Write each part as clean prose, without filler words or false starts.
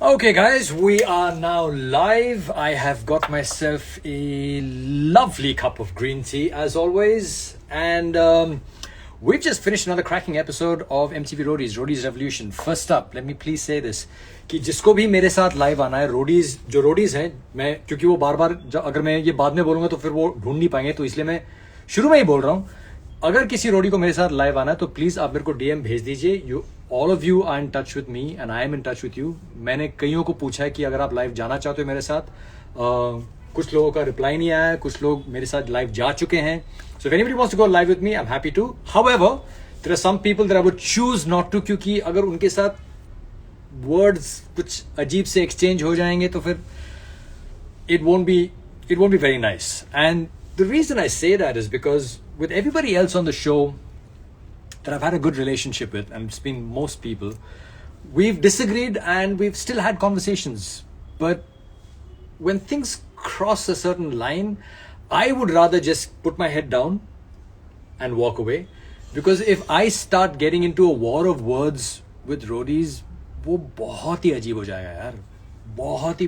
Okay, guys, we are now live. I have got myself a lovely cup of green tea, as always. And we've just finished another cracking episode of MTV Roadies Revolution. First up, let me please say this. कि जिसको भी मेरे साथ live आना है, Roadies जो Roadies हैं, मैं क्योंकि वो बार बार अगर मैं ये बाद में बोलूंगा तो फिर वो ढूंढ नहीं पाएंगे, तो इसलिए मैं शुरू में ही बोल रहा हूँ. अगर किसी रोडी को मेरे साथ लाइव आना है तो प्लीज आप मेरे को डीएम भेज दीजिए. You all of you are in touch with me and I am in touch with you. मैंने कईयों को पूछा है कि अगर आप लाइव जाना चाहते हो मेरे साथ. कुछ लोगों का रिप्लाई नहीं आया है, कुछ लोग मेरे साथ लाइव जा चुके हैं. So if anybody wants to go live with me, I am happy to. However there are some people that I would choose not to, क्योंकि अगर उनके साथ वर्ड्स कुछ अजीब से एक्सचेंज हो जाएंगे तो फिर it won't be very nice. And the reason I say that is because with everybody else on the show that I've had a good relationship with, and it's been most people, we've disagreed and we've still had conversations. But when things cross a certain line, I would rather just put my head down and walk away. Because if I start getting into a war of words with roadies, वो बहुत ही अजीब हो जाएगा यार. बहुत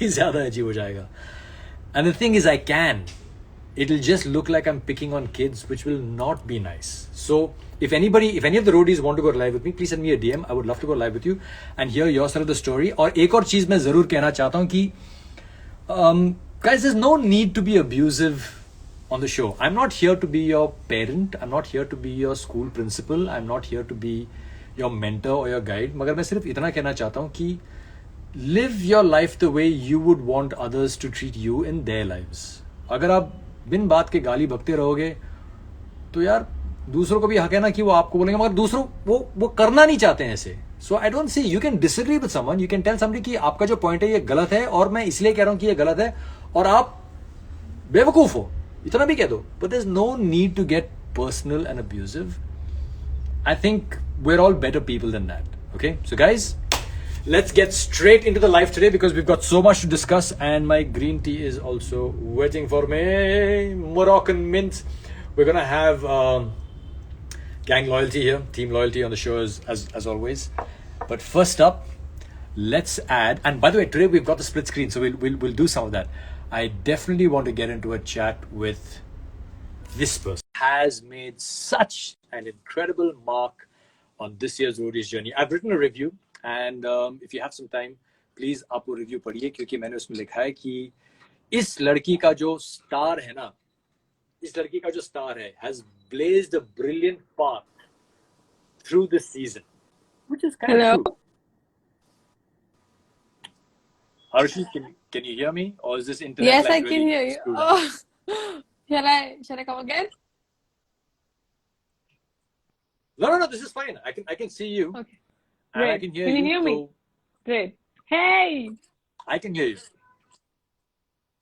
ही ज़्यादा अजीब हो जाएगा. And the thing is, it'll just look like I'm picking on kids, which will not be nice. So if any of the roadies want to go live with me, please send me a DM. I would love to go live with you and hear your side of the story. और एक और चीज़ मैं ज़रूर कहना चाहता हूँ कि guys, there's no need to be abusive on the show. I'm not here to be your parent. I'm not here to be your school principal. I'm not here to be your mentor or your guide. मगर मैं सिर्फ इतना कहना चाहता हूँ कि live your life the way you would want others to treat you in their lives. अगर आप बिन बात के गाली बकते रहोगे तो यार दूसरों को भी हक है ना कि वो आपको बोलेंगे, मगर दूसरों वो करना नहीं चाहते हैं ऐसे. So I don't see, you can disagree with someone, you can tell somebody कि आपका जो पॉइंट है ये गलत है और मैं इसलिए कह रहा हूं कि ये गलत है और आप बेवकूफ हो, इतना भी कह दो. But there is no need to get personal and abusive. I think we are all better people than that. Okay, so guys, let's get straight into the live today because we've got so much to discuss and my green tea is also waiting for me. Moroccan mint. We're gonna have gang loyalty here, team loyalty on the show as always. But first up, let's add. And by the way, today we've got the split screen, so we'll do some of that. I definitely want to get into a chat with this person. Has made such an incredible mark on this year's Roadies journey. I've written a review. And if you have some time, please आप वो review पढ़िए, क्योंकि मैंने उसमें लिखा है कि इस लड़की का जो स्टार है ना, इस लड़की का जो स्टार है has blazed a brilliant path through this season, which is kind of true. Arushi, can you hear me, or is this internet? Yes, like I can hear you. Oh. Shall I come again? No, this is fine. I can see you. Okay. And Great. I can hear Can you hear me? So Great. Hey! I can hear you.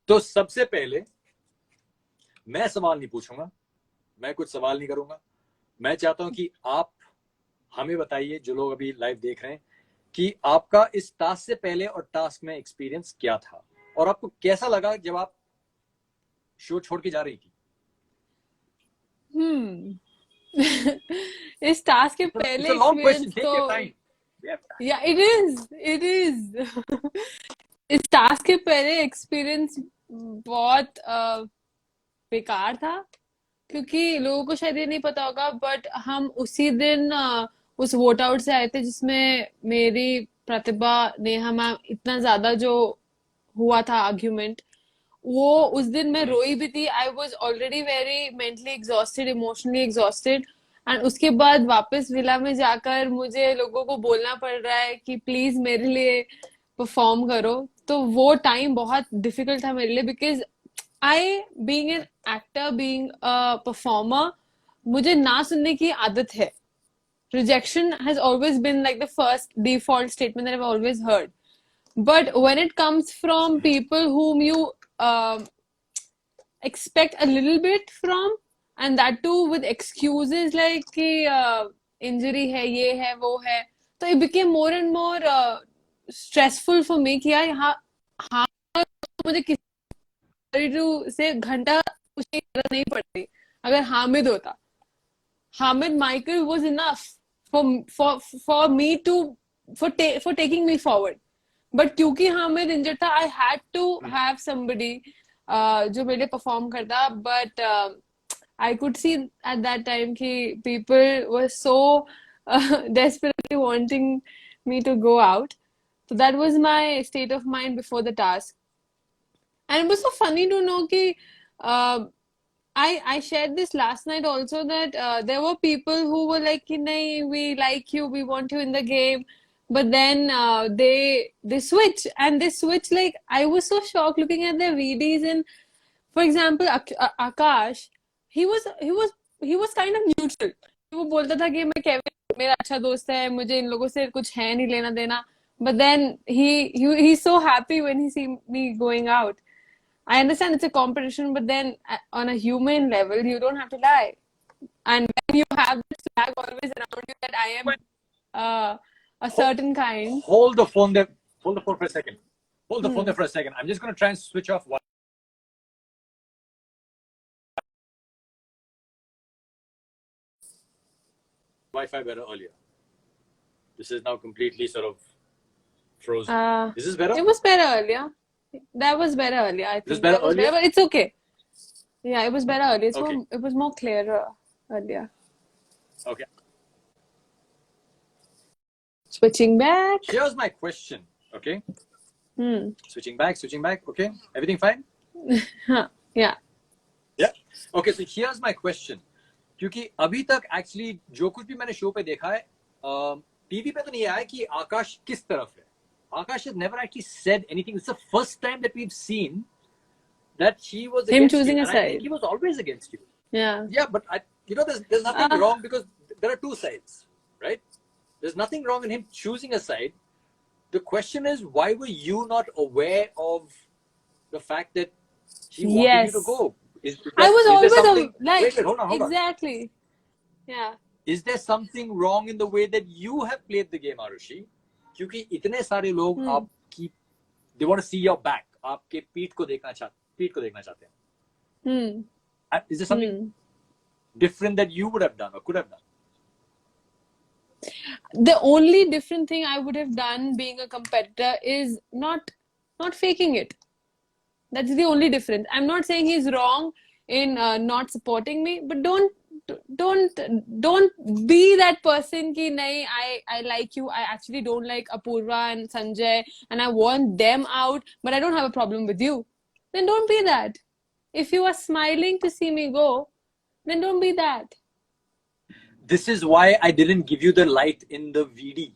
तो सबसे पहले मैं सवाल नहीं पूछूंगा, मैं कुछ सवाल नहीं करूंगा. मैं चाहता हूं कि आप हमें बताइए, जो लोग अभी लाइव देख रहे हैं, कि आपका इस टास्क से पहले और टास्क में एक्सपीरियंस क्या था और आपको कैसा लगा जब आप शो छोड़ के जा रही थी. इस टास्क के पहले एक्सपीरियंस तो या इट इज इस टास्क के पहले एक्सपीरियंस बहुत बेकार था, क्योंकि लोगों को शायद ये नहीं पता होगा, बट हम उसी दिन उस वोट आउट से आए थे जिसमें मेरी प्रतिभा नेहा मैम इतना ज्यादा जो हुआ था आर्ग्यूमेंट, वो उस दिन मैं रोई भी थी. I was already very mentally exhausted, emotionally exhausted. And उसके बाद वापस विला में जाकर मुझे लोगों को बोलना पड़ रहा है कि प्लीज मेरे लिए परफॉर्म करो. तो वो टाइम बहुत डिफिकल्ट था मेरे लिए, because I being an actor, being a performer, मुझे ना सुनने की आदत है. Rejection has always been like the first default statement that I have always heard. But when it comes from people whom you expect a little bit from, and that too with excuses like कि injury है, ये है, वो है, तो it became more and more stressful for me कि यार हाँ मुझे किसी से घंटा उसकी जरूरत नहीं पड़ती. अगर हामिद होता, Hamid Michael was enough for me to for taking me forward. But क्योंकि हाँ मैं injured था, I had to have somebody जो मेरे लिए perform करता. But I could see at that time कि people were so desperately wanting me to go out. So that was my state of mind before the task. And it was so funny to know कि I shared this last night also that there were people who were like कि नहीं, we like you, we want you in the game, but then they switch, and they switch like I was so shocked looking at their VDs. And for example Akash, he was kind of neutral. वो बोलता था कि मैं Kevin मेरा अच्छा दोस्त है, मुझे इन लोगों से कुछ है नहीं लेना देना, but then he's so happy when he see me going out. I understand it's a competition, but then on a human level, you don't have to lie. And when you have this flag always around you that I am a certain kind. Hold the phone there. Hold the phone for a second. Hold the phone there for a second. I'm just going to try and switch off Wi-Fi better earlier. This is now completely sort of frozen. Is this better? It was better earlier. That was better earlier. I think it was better earlier, but it's okay. Yeah, it was better earlier. It was more clearer earlier. Okay. Switching back. Here's my question. Okay. Switching back. Okay. Everything fine? Yeah. Yeah. Okay. So here's my question. क्योंकि अभी तक actually जो कुछ भी मैंने show पे देखा है, टीवी पे तो नहीं आया कि आकाश किस तरफ है. Akash has never actually said anything. It's the first time that we've seen that he was him against choosing you. a And side. I think he was always against you. Yeah. Yeah, but there's nothing wrong because there are two sides, right? There's nothing wrong in him choosing a side. The question is, why were you not aware of the fact that he wanted you to go? I was always like, wait, hold on. Exactly. Yeah. Is there something wrong in the way that you have played the game, Arushi? क्योंकि इतने सारे लोग आपकी they want to see your back, आपके पीठ को देखना चाहते हैं. Is there something different that you would have done or could have done? The only different thing I would have done being a competitor is not faking it. That's the only difference. I'm not saying he's wrong in not supporting me, but don't be that person ki nahi, I like you, I actually don't like Apurva and Sanjay and I want them out, but I don't have a problem with you. Then don't be that. If you are smiling to see me go, then don't be that. This is why I didn't give you the light in the VD,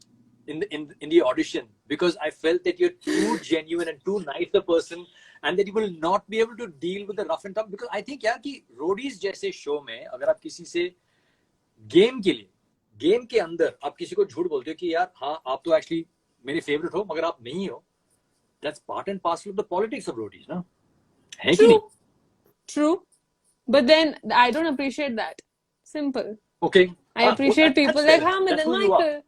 in the audition, because I felt that you're too genuine and too nice a person, and that you will not be able to deal with the rough and tough. Because I think यार कि Roadies जैसे show में अगर आप किसी से game के अंदर आप किसी को झूठ बोलते हो कि यार हाँ आप तो एक्चुअली मेरे फेवरेट हो मगर आप नहीं हो, that's part and parcel of the politics of Roadies, ना? है कि नहीं? True. But then I don't appreciate that. Simple. Okay. I appreciate people like Michael.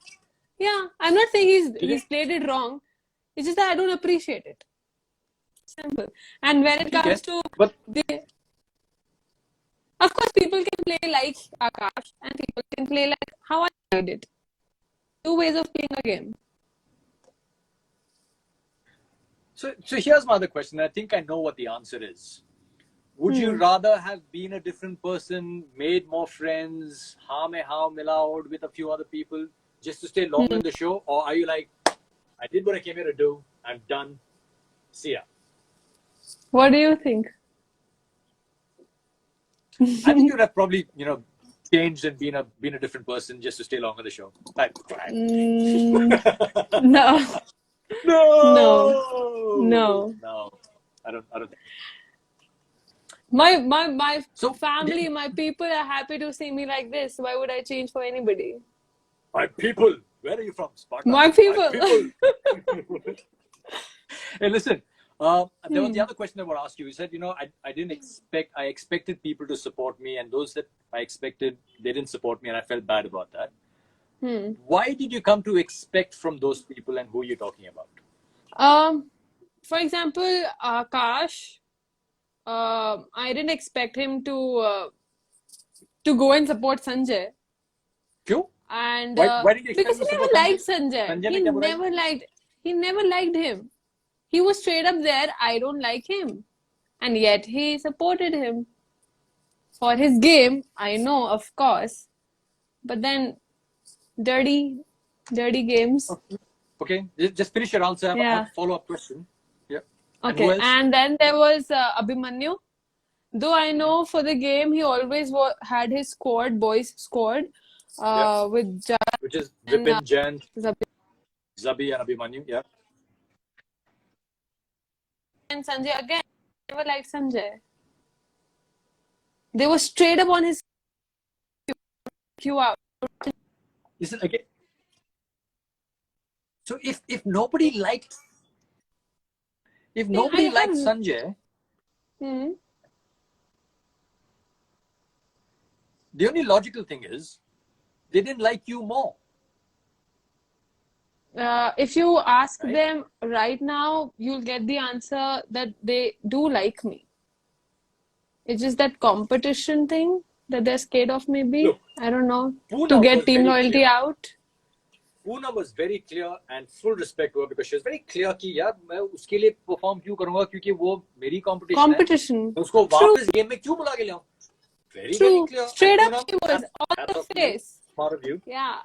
Yeah, I'm not saying he's played it wrong. It's just that I don't appreciate it. Simple. And when it comes to of course people can play like Akash and people can play like how I played it. Two ways of playing a game. So here's my other question. I think I know what the answer is. Would you rather have been a different person, made more friends, mila with a few other people just to stay longer in the show? Or are you like, I did what I came here to do, I'm done, see ya? What do you think? I think you'd have probably, changed and been a different person just to stay longer in the show. No. No. I don't think. My family, my people are happy to see me like this. Why would I change for anybody? My people. Where are you from? Sparta. My people. Hey, listen. There was the other question I would ask you. You said, I expected people to support me, and those that I expected, they didn't support me, and I felt bad about that. Why did you come to expect from those people, and who are you talking about? For example, Akash, I didn't expect him to go and support Sanjay. Kyun? And why did you expect because he never liked Sanjay. He never liked. He never liked him. He was straight up there, I don't like him. And yet he supported him for his game, I know, of course. But then dirty games. Okay, just finish your answer. I have Yeah. a follow-up question. Yeah. And Okay. who else? And then there was Abhimanyu. Though I know for the game, he always had his squad, boys squad, with Jan Which is and Vipin, Jan, Zabi Zabi, and Abhimanyu. Yeah. and Sanjay again. Never liked Sanjay. They were straight up on his queue out. Listen again. So if nobody liked Sanjay, the only logical thing is they didn't like you more. If you ask them right now, you'll get the answer that they do like me. It's just that competition thing that they're scared of, maybe. Look, I don't know. Poona To get was team very loyalty clear. out. Poona was very clear and full respect to her because she was very clear कि यार मैं उसके लिए perform क्यों करूँगा क्योंकि वो मेरी competition है. मैं उसको वापस game में क्यों बुला के लाऊं? Very clear. Straight And up, she was on the face. Part of you. Yeah.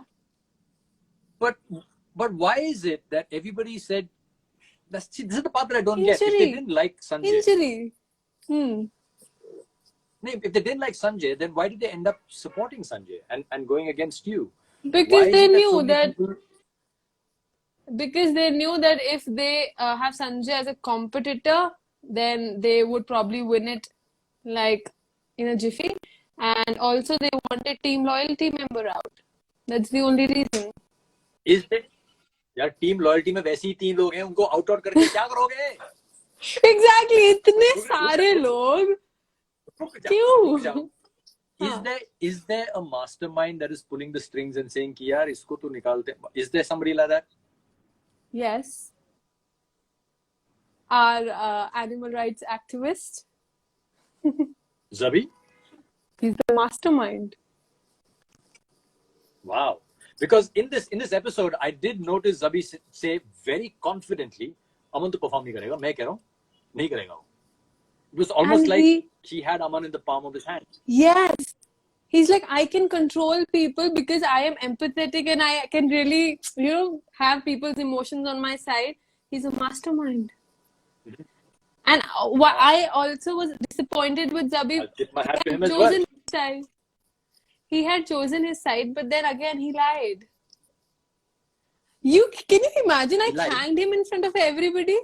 But why is it that everybody said this is the part that I don't get. If they didn't like Sanjay. Injury. If they didn't like Sanjay, then why did they end up supporting Sanjay and going against you? Because they knew that. Because they knew that if they have Sanjay as a competitor, then they would probably win it like in a jiffy. And also they wanted team loyalty member out. That's the only reason. Is it? यार team loyalty में वैसे ही 3 लोग हैं उनको out करके क्या करोगे? Exactly, इतने सारे लोग क्यों? Is there a mastermind that is pulling the strings and saying कि यार इसको तो निकालते? Is there somebody like that? Yes. Our animal rights activist. Zabi? He's the mastermind. Wow. Because in this episode, I did notice Zabi say very confidently, Aman to perform नहीं करेगा, मैं कह रहा हूँ, नहीं करेगा वो. It was almost like he had Aman in the palm of his hand. Yes. He's like, I can control people because I am empathetic and I can really, have people's emotions on my side. He's a mastermind. Mm-hmm. And I also was disappointed with Zabi. I'll tip my hat to him as well. He had chosen his side, but then again he lied. Can you imagine? I thanked him in front of everybody,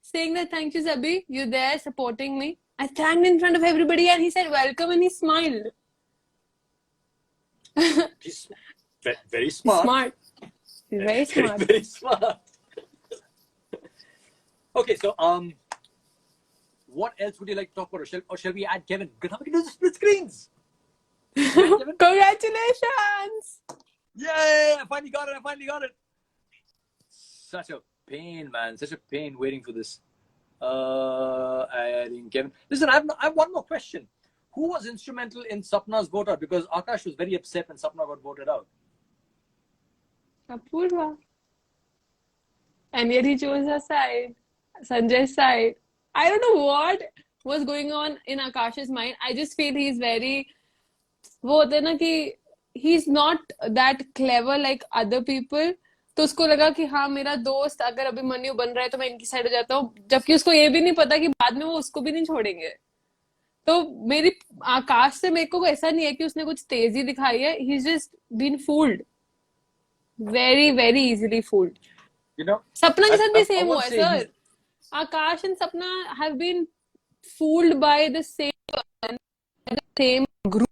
saying that thank you, Zabi, you're there supporting me. I thanked in front of everybody, and he said welcome, and he smiled. He's very smart. He's very smart. Very smart. Okay, so what else would you like to talk about, or shall we add Kevin? Because we can do the split screens. Congratulations! Yay! I finally got it. Such a pain, man. Such a pain waiting for this. Adding Kevin. Listen, I have one more question. Who was instrumental in Sapna's vote out? Because Akash was very upset when Sapna got voted out. Apurva. And yet he chose her side. Sanjay's side. I don't know what was going on in Akash's mind. I just feel he's very... वो होता है ना कि he's not that clever like other people. तो उसको लगा कि हाँ मेरा दोस्त अगर अभिमन्यु बन रहा है तो मैं इनकी साइड हो जाता हूँ, जबकि उसको ये भी नहीं पता कि बाद में वो उसको भी नहीं छोड़ेंगे. तो मेरी आकाश से मेरे को ऐसा नहीं है कि उसने कुछ तेजी दिखाई है. He's just been fooled, very very easily fooled. सपना के साथ भी सेम हुआ है sir. Akash and Sapna have been fooled by the same person, the same group.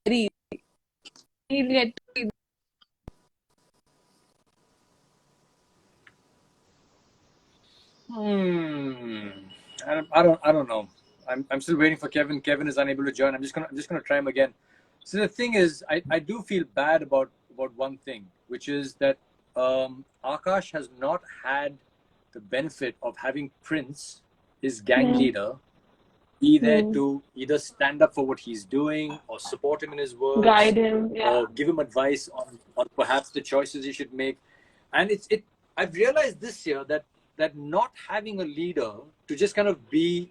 He'll get to be... I don't know. I'm still waiting for Kevin. Kevin is unable to join. I'm just gonna try him again. So the thing is, I do feel bad about one thing, which is that Akash has not had the benefit of having Prince, his gang leader, be there to either stand up for what he's doing or support him in his work, guide him, or give him advice on perhaps the choices he should make. And I've realized this year that not having a leader to just kind of be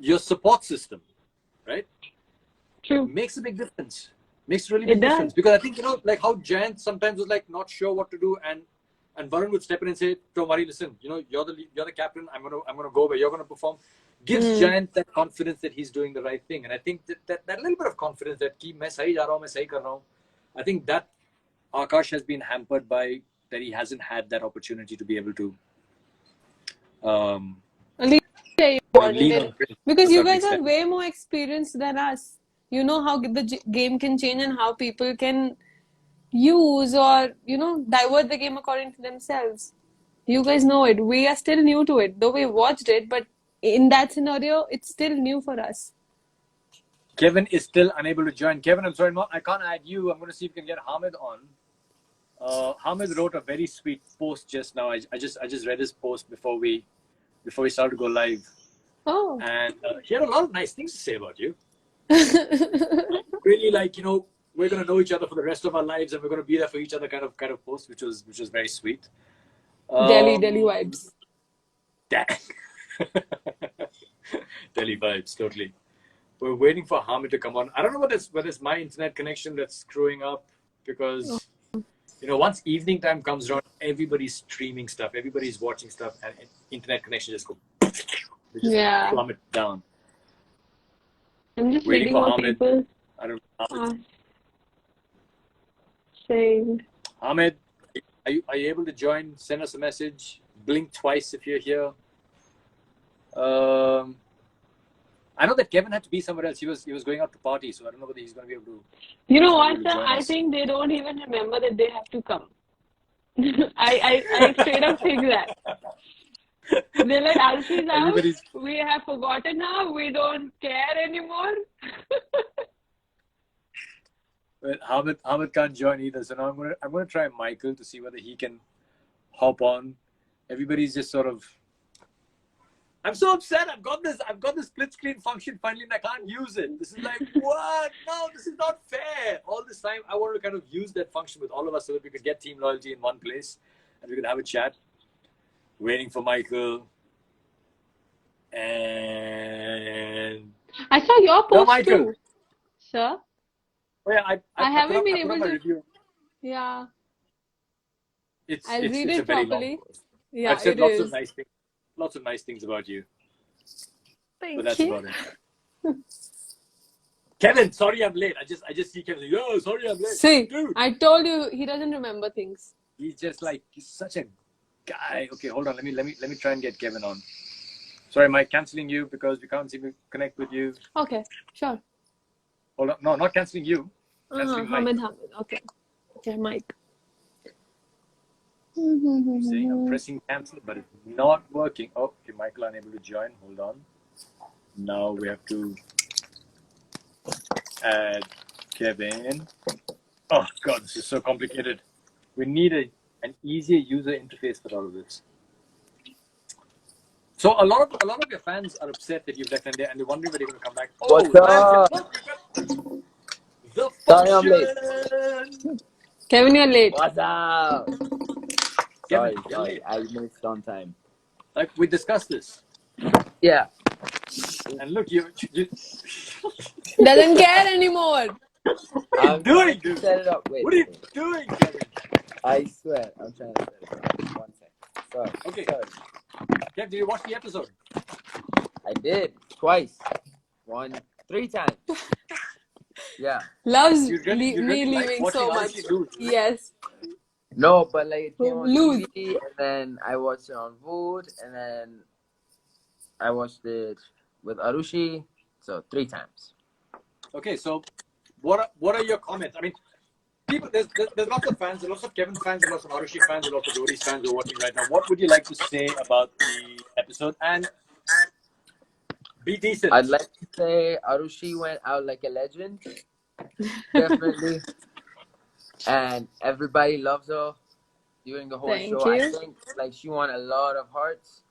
your support system, right? True. Makes a big difference. Makes a really big difference. Because I think, like how Jayant sometimes was like not sure what to do, and Varun would step in and say, "Don't worry, listen, you're the captain. I'm gonna go where you're gonna perform." Gives Jayant that confidence that he's doing the right thing. And I think that little bit of confidence that main sahi ja raha hu, main sahi kar raha hu, I think that Akash has been hampered by that he hasn't had that opportunity to be able to lean on because you guys are way more experienced than us. You know how the game can change and how people can use or divert the game according to themselves. You guys know it. We are still new to it, though we watched it, but in that scenario, it's still new for us. Kevin is still unable to join. Kevin, I'm sorry, I can't add you. I'm going to see if we can get Hamid on. Hamid wrote a very sweet post just now. I just read his post before we started to go live. Oh. And he had a lot of nice things to say about you. Really, like, we're going to know each other for the rest of our lives and we're going to be there for each other kind of post, which was very sweet. Delhi vibes. Delhi vibes, totally. We're waiting for Hamid to come on. I don't know whether it's my internet connection that's screwing up, because once evening time comes around, everybody's streaming stuff, everybody's watching stuff, and internet connection just go plummet down. I'm just waiting for Hamid. People. I don't know. Saying. Hamid, are you able to join? Send us a message. Blink twice if you're here. I know that Kevin had to be somewhere else. He was going out to party, so I don't know whether he's going to be able to. You know what, sir? I think they don't even remember that they have to come. I straight up think that. They're like, Arushi's out. We have forgotten now. We don't care anymore. But Hamid can't join either. So now I'm gonna try Michael to see whether he can hop on. Everybody's just sort of. I'm so upset. I've got this split screen function finally, and I can't use it. This is like, what? No, this is not fair. All this time, I wanted to kind of use that function with all of us so that we could get team loyalty in one place and we could have a chat. Waiting for Michael. And I saw your post too, sir. Oh, yeah, I haven't been able to review. Yeah. I'll read it properly. Yeah, I've said lots of nice things. Lots of nice things about you. Thank but that's you. about it. Kevin, sorry I'm late. I just see Kevin. Oh, sorry I'm late. See, dude. I told you he doesn't remember things. He's such a guy. Okay, hold on. Let me try and get Kevin on. Sorry, Mike, cancelling you because we can't seem to connect with you. Okay, sure. Hold on. No, not cancelling you. Cancelling Mike. Hamid. Okay, Mike. Saying I'm pressing cancel, but it's not working. Oh, okay, Michael unable to join. Hold on. Now we have to add Kevin. Oh God, this is so complicated. We need an easier user interface for all of this. So a lot of your fans are upset that you've left and they're wondering when you're going to come back. Oh, what's up? The sorry, I'm late. Kevin, you're late. What's up? Kevin, sorry. I missed on time. Like we discussed this. Yeah. And look, you doesn't care anymore. I'm doing, dude. Set it up. Wait. What are you doing, Kevin? I swear, I'm trying to set it up. 1 second. Sorry. Okay. Sorry. Kev, did you watch the episode? I did twice. 3 times. Yeah. Loves me leaving so much. Yes. No, but like it came on TV, and then I watched it on Vote, and then I watched it with Arushi. So 3 times. Okay, so what are your comments? I mean, people, there's lots of fans, there's lots of Kevin fans, there's lots of Arushi fans, there's lots of Roadies fans who are watching right now. What would you like to say about the episode? And be decent. I'd like to say Arushi went out like a legend. Definitely. And everybody loves her during the whole show. I think like she won a lot of hearts,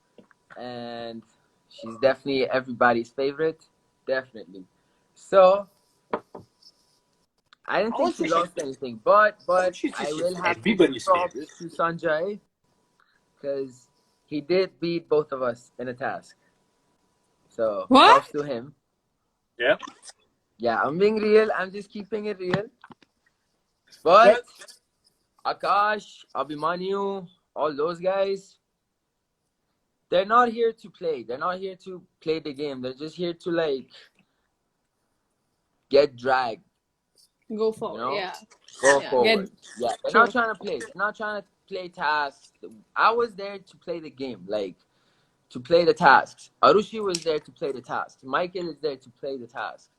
and she's definitely everybody's favorite. Definitely. So I didn't think she lost anything, but I will have to give props to Sanjay because he did beat both of us in a task. So What? props to him. Yeah. Yeah, I'm being real. I'm just keeping it real. But Akash, Abhimanyu, all those guys, they're not here to play. They're not here to play the game. They're just here to like get dragged. Go forward. You know? Yeah. Go Yeah, forward. Yeah, they're True. not trying to play. They're not trying to play tasks. I was there to play the game, like to play the tasks. Arushi was there to play the tasks. Michael is there to play the tasks.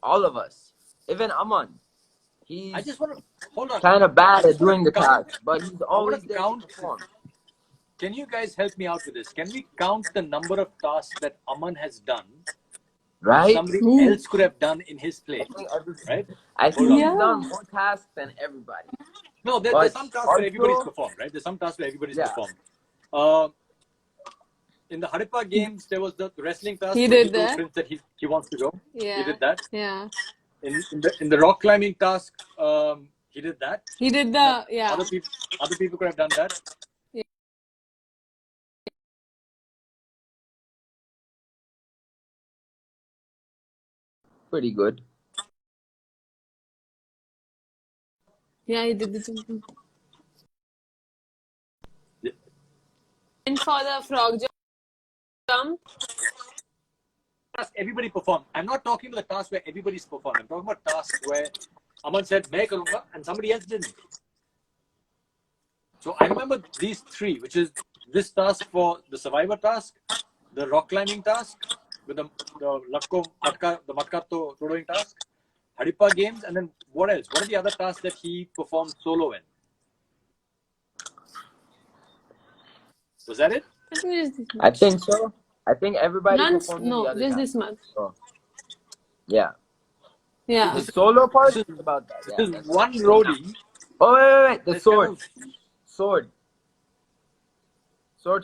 All of us. Even Aman. He's I just want to hold on. kind of bad at doing the tasks, but he's always there to perform. Can you guys help me out with this? Can we count the number of tasks that Aman has done? Right? Somebody else could have done in his place. Right? I think he's done more tasks than everybody. No, there's some tasks where everybody's performed, right? There's some tasks where everybody's performed. In the Harippa games, there was the wrestling task. He did that. That he wants to go. Yeah. He did that. Yeah. In the rock climbing task, he did that. He did the Other people could have done that. Pretty good. Yeah, he did the jumping. And for the frog jump, everybody performed. I'm not talking about the task where everybody's performed. I'm talking about tasks where Aman said, "Main karunga," and somebody else didn't. So I remember these three, which is this task for the survivor task, the rock climbing task, with the matka throwing task, Harippa games, and then what else? What are the other tasks that he performed solo in? Was that it? I think so. I think everybody performed no, the other just tasks. this much. So, yeah. Yeah. The solo part is about that. This is one roadie. Oh, wait. The sword. Sword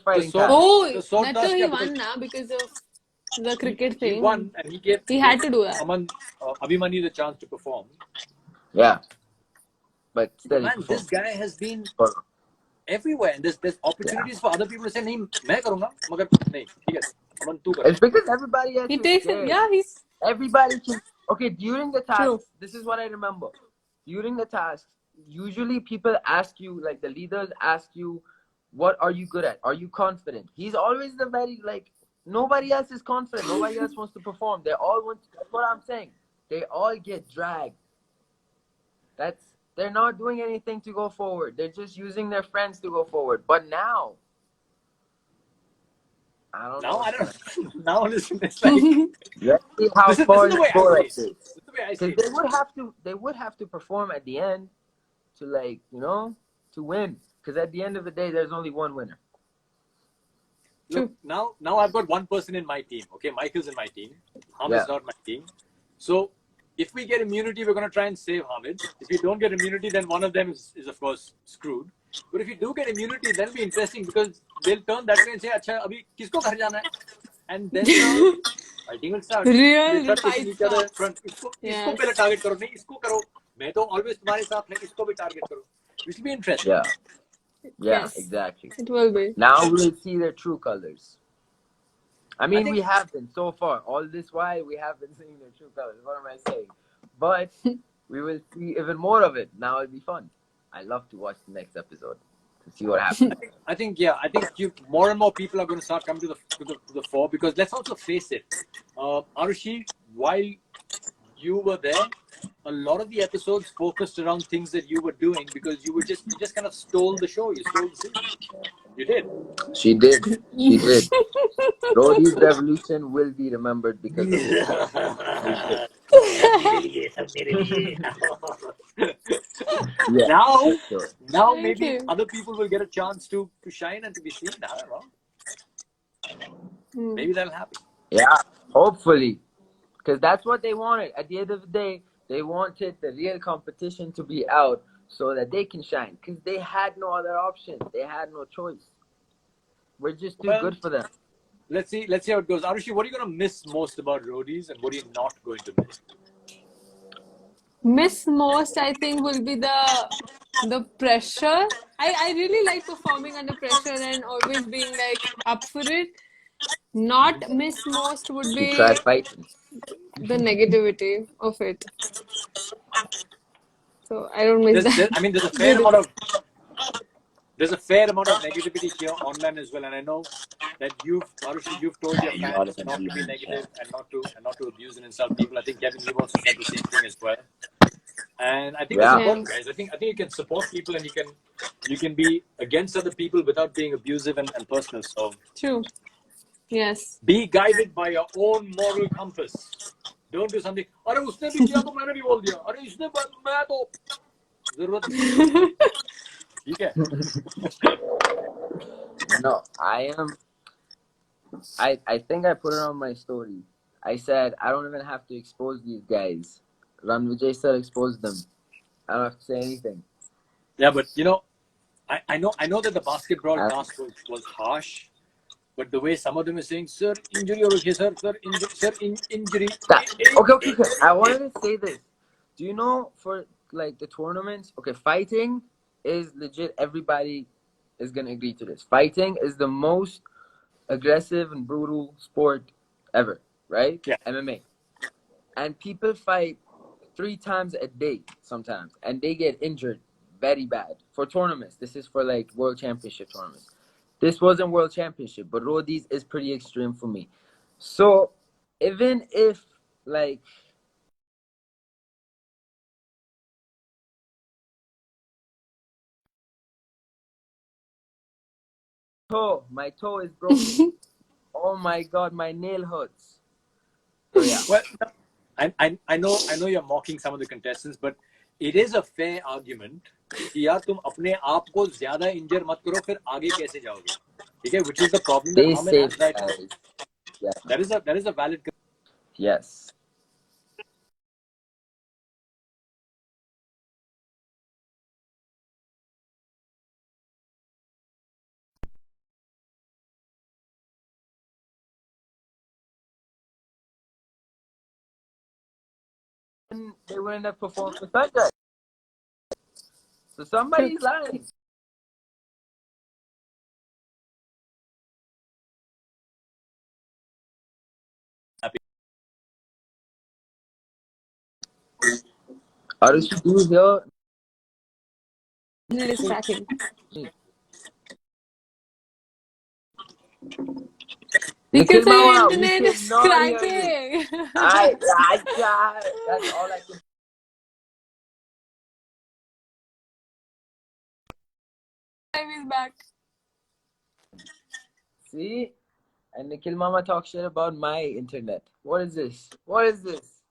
fighting task. Oh, the sword that he won now because of the cricket thing. He won and he had to do that. Abhimanyu the chance to perform. Yeah. But still, man, this guy has been everywhere, and there's opportunities for other people to say, "Nahi, main karunga, magar nahi, theek hai, Aman tu kar." It's because everybody else is there. Yeah, Everybody can. Okay, during the tasks, this is what I remember. During the tasks, usually people ask you, like the leaders ask you, what are you good at? Are you confident? He's always the very, like, nobody else is confident. Nobody else wants to perform. They all want, that's what I'm saying. They all get dragged. They're not doing anything to go forward. They're just using their friends to go forward. But now, I don't know. Now listen, it's like, let's see how this is the way I say it. Because they would have to perform at the end to, like, you know, to win. Because at the end of the day, there's only one winner. Look, now I've got one person in my team. Okay, Michael's in my team. Hamid's not my team. So if we get immunity, we're going to try and save Hamid. If we don't get immunity, then one of them is of course screwed. But if you do get immunity, then it'll be interesting because they'll turn that way and say, "Acha, abhi kisko ghar jana hai?" And then fighting will start. Real fight each other front. Isko pehle target karo, nahi isko karo. Main to always tumhare saath hai, isko bhi target karo. Which will be interesting. Yeah. Yeah, Yes. exactly. It will be. Now we'll see their true colors. I mean, we have been so far. All this while, we have been seeing their true colors. What am I saying? But we will see even more of it. Now it'll be fun. I love to watch the next episode to see what happens. I think more and more people are going to start coming to the fore, because let's also face it, Arushi, while you were there, a lot of the episodes focused around things that you were doing because you just kind of stole the show. You stole the scene. You did. She did. Roadies Revolution will be remembered because of this. Now maybe other people will get a chance to shine and to be seen. I don't know. Maybe that'll happen. Yeah, hopefully. Because that's what they wanted. At the end of the day, they wanted the real competition to be out so that they can shine. Because they had no other option. They had no choice. We're just too good for them. Let's see how it goes. Arushi, what are you going to miss most about Roadies, and what are you not going to miss? Miss most, I think, will be the pressure I really like performing under pressure and always being like up for it. Not miss most would You try be fighting. the negativity of it. So I don't miss that. I mean, there's a fair amount of negativity here online as well, and I know that Arushi, you've told your fans not to be negative and not to abuse and insult people. I think Kevin, you've also said the same thing as well. And I think that's important, guys. I think you can support people and you can be against other people without being abusive and personal. So True. Yes. Be guided by your own moral compass. Don't do something. अरे उसने भी किया तो मैंने भी बोल दिया. अरे इसने मैं तो जरूरत नहीं. ठीक है. No, I think I put it on my story. I said I don't even have to expose these guys. Ram Vijay sir exposed them. I don't have to say anything. Yeah, but you know, I know that the basketball task was harsh. But the way some of them are saying, sir, injury or okay, sir, injury. Okay. I wanted to say this. Do you know for like the tournaments? Okay, fighting is legit. Everybody is gonna agree to this. Fighting is the most aggressive and brutal sport ever, right? Yeah. MMA. And people fight 3 times a day sometimes, and they get injured very bad for tournaments. This is for like world championship tournaments. This wasn't world championship, but Roadies is pretty extreme for me. So even if like my toe is broken. Oh my god, my nail hurts. So yeah. Well, I know you're mocking some of the contestants, but it is a fair argument कि यार तुम अपने आप को ज़्यादा इंजर मत करो फिर आगे कैसे जाओगे? ठीक है, which is the problem that Hamid has right now. Yeah. That is a valid. Yes. They wouldn't have performed for Thunder. So somebody's lying. Arushi, do you hear? It is cracking. Because the internet is cracking. That's all I can. Time is back. See? And Nikhil Mama talks shit about my internet. What is this? What is this?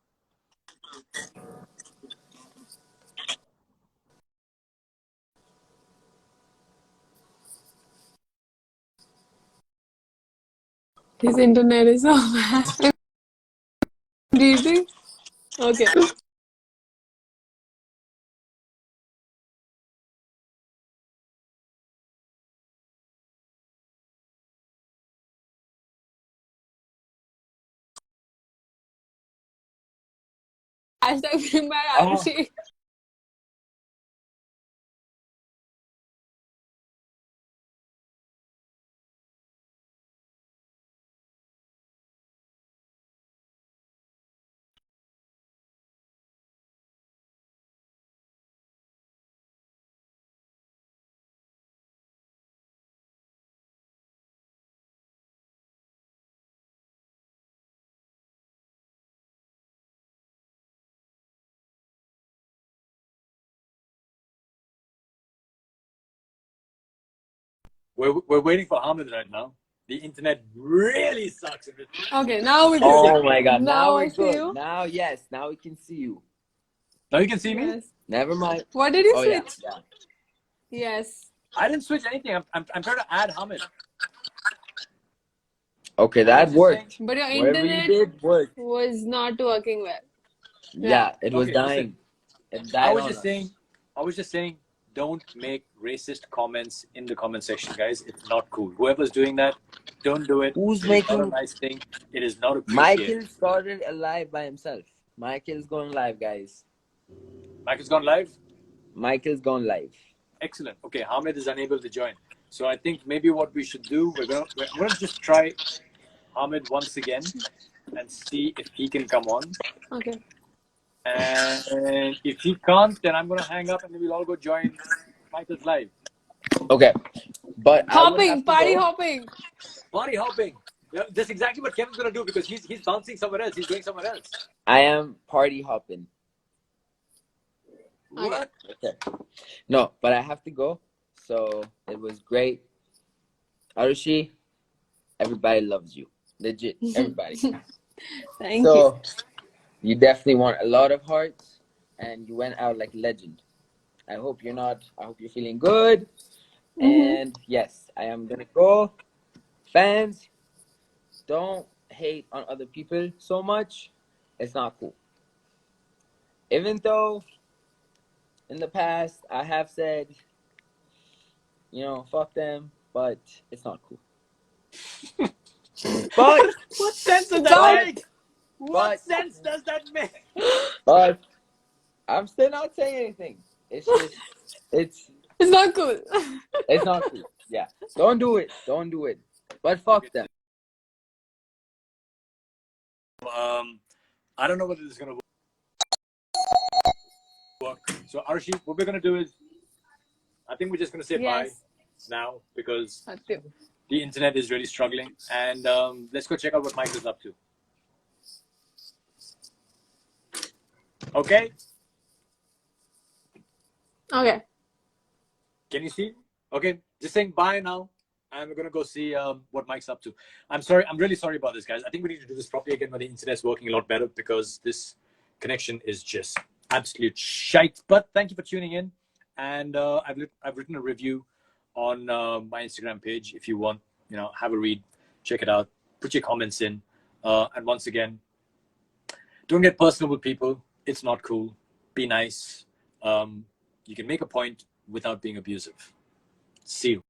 His internet is so bad. Do you think? Okay. Hashtag bring back Arushi. We're waiting for Hamid right now. The internet really sucks. Okay, now we can. Oh my god! Now we're I see good. you. Now yes, now we can see you. Now you can see me. Never mind. What did you switch? Yeah. Yes. I didn't switch anything. I'm trying to add Hamid. Okay, that worked. But your Whatever internet you did worked. was not working well. Yeah, it was dying. It died I was just saying, don't make racist comments in the comment section, guys. It's not cool. Whoever's doing that, don't do it. Who's It's making not a nice thing? It is not appreciated. Michael started a live by himself. Michael's going live, guys. Michael's gone live? Michael's gone live. Excellent. Okay, Hamid is unable to join. So I think maybe what we should do, we're gonna just try Hamid once again and see if he can come on. Okay. And if he can't, then I'm gonna hang up and we'll all go join Michael's live. Okay. But hopping, party hopping. Party hopping. Yeah, that's exactly what Kevin's gonna do because he's bouncing somewhere else. He's going somewhere else. I am party hopping. What? Okay. No, but I have to go. So it was great. Arushi, everybody loves you. Legit, everybody. Thank you. You definitely won a lot of hearts and you went out like a legend. I hope you're feeling good. And yes, I am gonna go. Fans, don't hate on other people so much. It's not cool. Even though in the past I have said, fuck them, but it's not cool. But what sense does that make? What sense does that make? But I'm still not saying anything. It's just it's not cool. It's not cool. Yeah. Don't do it. Don't do it. But fuck them. I don't know whether this is gonna work. So Arushi, what we're gonna do is I think we're just gonna say bye now because the internet is really struggling. And let's go check out what Michael's up to. Okay? Okay. Can you see? Okay, just saying bye now. And we're gonna go see what Mike's up to. I'm sorry, I'm really sorry about this, guys. I think we need to do this properly again when the internet's working a lot better because this connection is just absolute shite. But thank you for tuning in. And I've written a review on my Instagram page. If you want, have a read, check it out, put your comments in. And once again, don't get personal with people. It's not cool. Be nice. You can make a point without being abusive. See you.